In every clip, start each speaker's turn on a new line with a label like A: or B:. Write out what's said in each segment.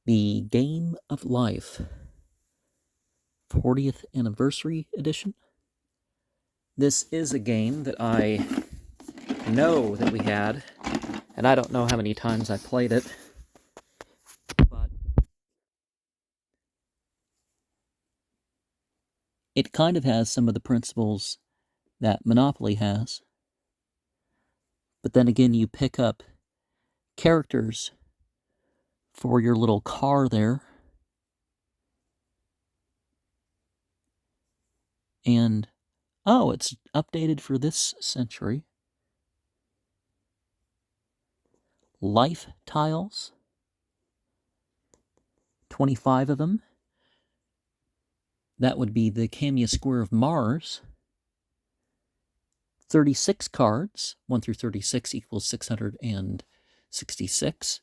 A: The Game of Life 40th Anniversary Edition. This is a game that I know that we had, and I don't know how many times I played it, but it kind of has some of the principles that Monopoly has. But then again, you pick up characters for your little car there. And, oh, it's updated for this century. Life tiles. 25 of them. That would be the Camia Square of Mars. 36 cards. 1 through 36 equals 666.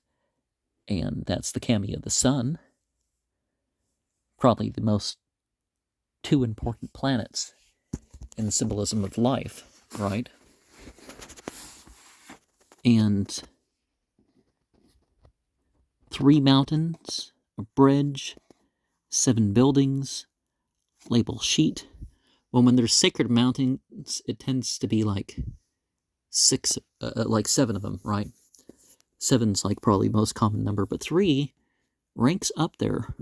A: And that's the Camia of the Sun. Probably the most two important planets in the symbolism of life, right? And 3 mountains, a bridge, 7 buildings, label sheet. Well, when there's sacred mountains, it tends to be like 7 of them, right? 7's like probably the most common number, but 3 ranks up there.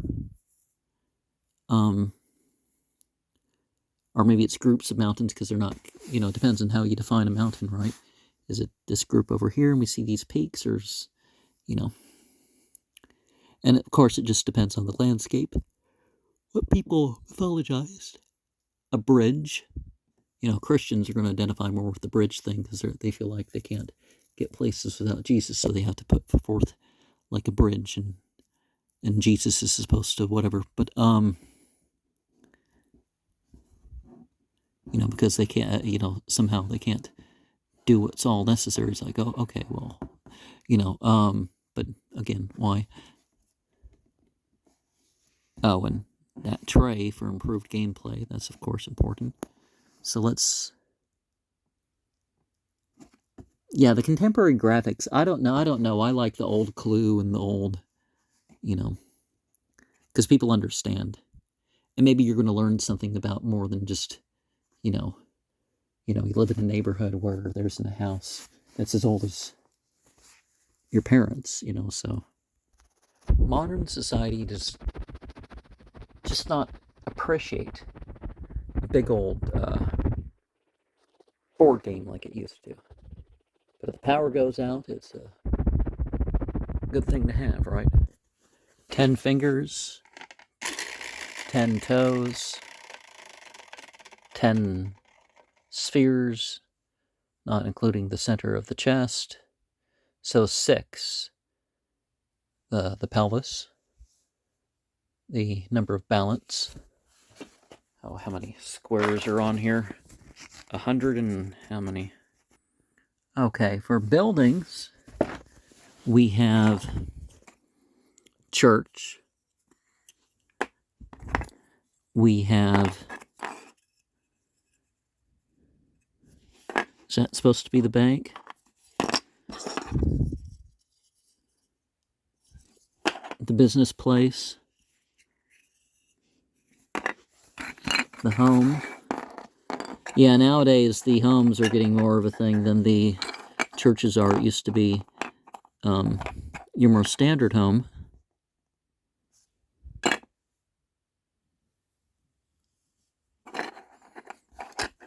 A: Or maybe it's groups of mountains because they're not, it depends on how you define a mountain, right? Is it this group over here and we see these peaks, or, and of course it just depends on the landscape. What people mythologized. A bridge. Christians are going to identify more with the bridge thing because they feel like they can't get places without Jesus, so they have to put forth like a bridge, and Jesus is supposed to whatever. But because they can't, somehow they can't do what's all necessary. It's like, oh, okay, well, but again, why? Oh, and that tray for improved gameplay, that's of course important. So the contemporary graphics, I don't know. I like the old Clue and the old, because people understand. And maybe you're going to learn something about more than just, you live in a neighborhood where there's a house that's as old as your parents, so. Modern society does just not appreciate a big old board game like it used to. But if the power goes out, it's a good thing to have, right? 10 fingers, 10 toes, 10 spheres, not including the center of the chest. So 6, the pelvis, the number of balance. Oh, how many squares are on here? 100 and how many? Okay, for buildings, we have church. We have... Is that supposed to be the bank? The business place. The home. Yeah, nowadays the homes are getting more of a thing than the churches are. It used to be your more standard home.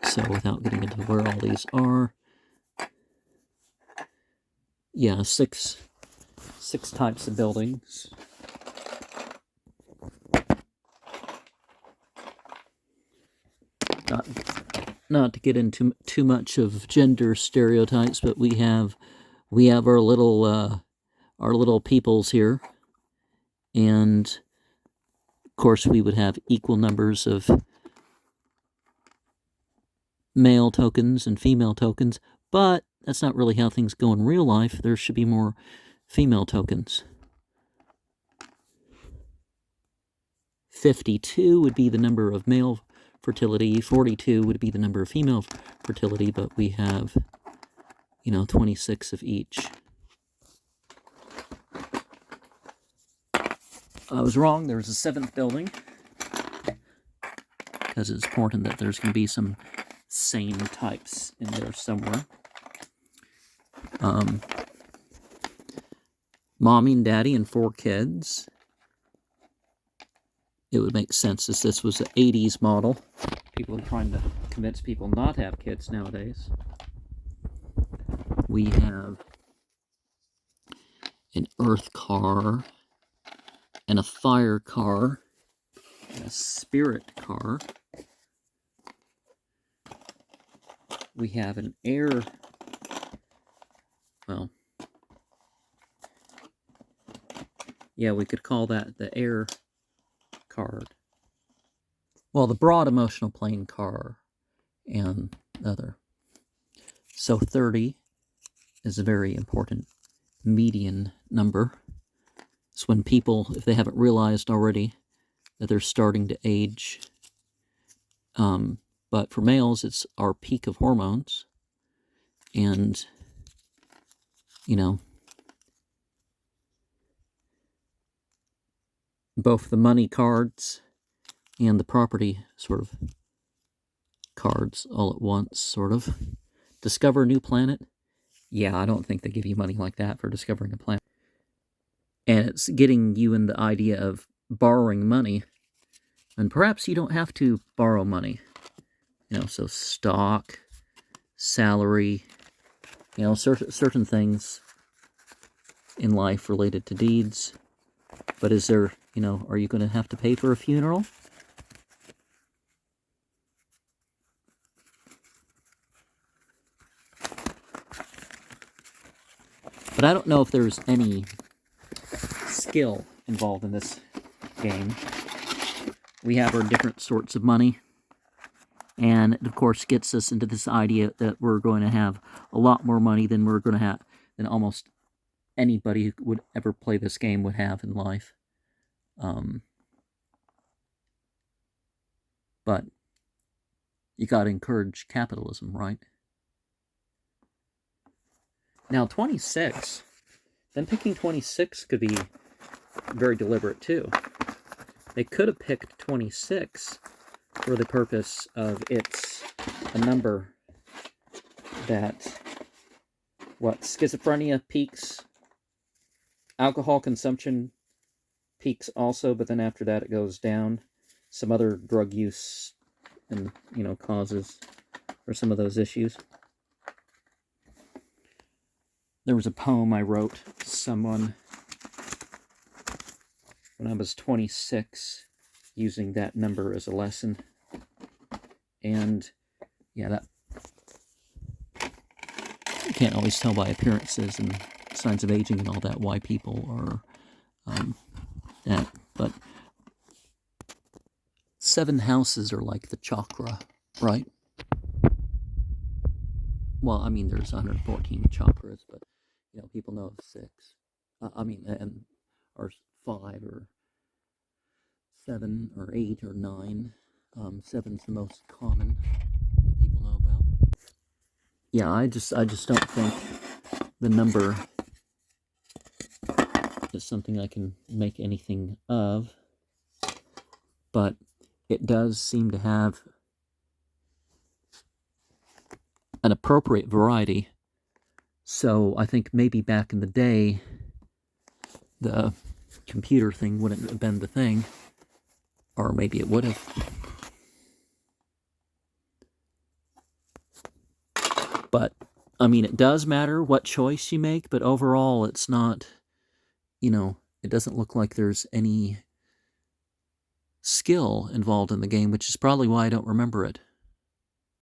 A: So without getting into where all these are, yeah, six types of buildings. Not to get into too much of gender stereotypes, but we have our little peoples here, and of course we would have equal numbers of male tokens and female tokens, but that's not really how things go in real life. There should be more female tokens. 52 would be the number of male fertility, 42 would be the number of female fertility, but we have, 26 of each. I was wrong. There's a 7th building. Because it's important that there's going to be some sane types in there somewhere. Mommy and daddy and 4 kids. It would make sense as this was an 80s model. People are trying to convince people not to have kids nowadays. We have an earth car and a fire car and a spirit car. We have an air, well, yeah, we could call that the air card. Well, the broad emotional plane car and other. So 30 is a very important median number. It's when people, if they haven't realized already, that they're starting to age. But for males, it's our peak of hormones. And, you know, both the money cards and the property sort of cards all at once, sort of. Discover a new planet? Yeah, I don't think they give you money like that for discovering a planet. And it's getting you in the idea of borrowing money. And perhaps you don't have to borrow money. You know, so stock, salary, you know, certain things in life related to deeds. But is there, you know, are you going to have to pay for a funeral? But I don't know if there's any skill involved in this game. We have our different sorts of money. And it, of course, gets us into this idea that we're going to have a lot more money than we're going to have, than almost anybody who would ever play this game would have in life. But you got to encourage capitalism, right? Now, 26, them picking 26 could be very deliberate, too. They could have picked 26 for the purpose of it's a number that, schizophrenia peaks, alcohol consumption peaks also, but then after that it goes down. Some other drug use and, you know, causes for some of those issues. There was a poem I wrote to someone when I was 26, using that number as a lesson. And yeah, that you can't always tell by appearances and signs of aging and all that why people are that. But 7 houses are like the chakra, right? Well, I mean, there's 114 chakras, but you know, people know of 6. Or 5 or 7 or 8 or 9. 7's the most common that people know about. Yeah, I just don't think the number is something I can make anything of. But it does seem to have an appropriate variety. So I think maybe back in the day, the computer thing wouldn't have been the thing. Or maybe it would have. But, I mean, it does matter what choice you make, but overall it's not, you know, it doesn't look like there's any skill involved in the game, which is probably why I don't remember it.